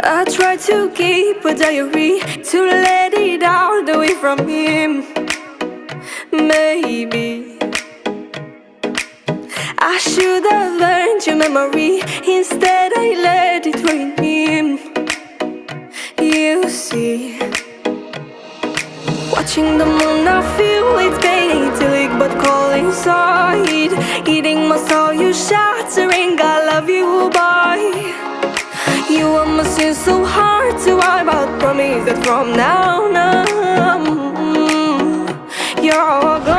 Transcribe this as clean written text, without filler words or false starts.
I tried to keep a diary, to let it out away from him. Maybe I should have learned your memory, instead I let it ruin him. You see, watching the moon, I feel it's chaotic but cold inside. Eating my soul, you shattering, I love you, boy. You are my sin, so hard to wipe out. Promise that from now on you're all gone.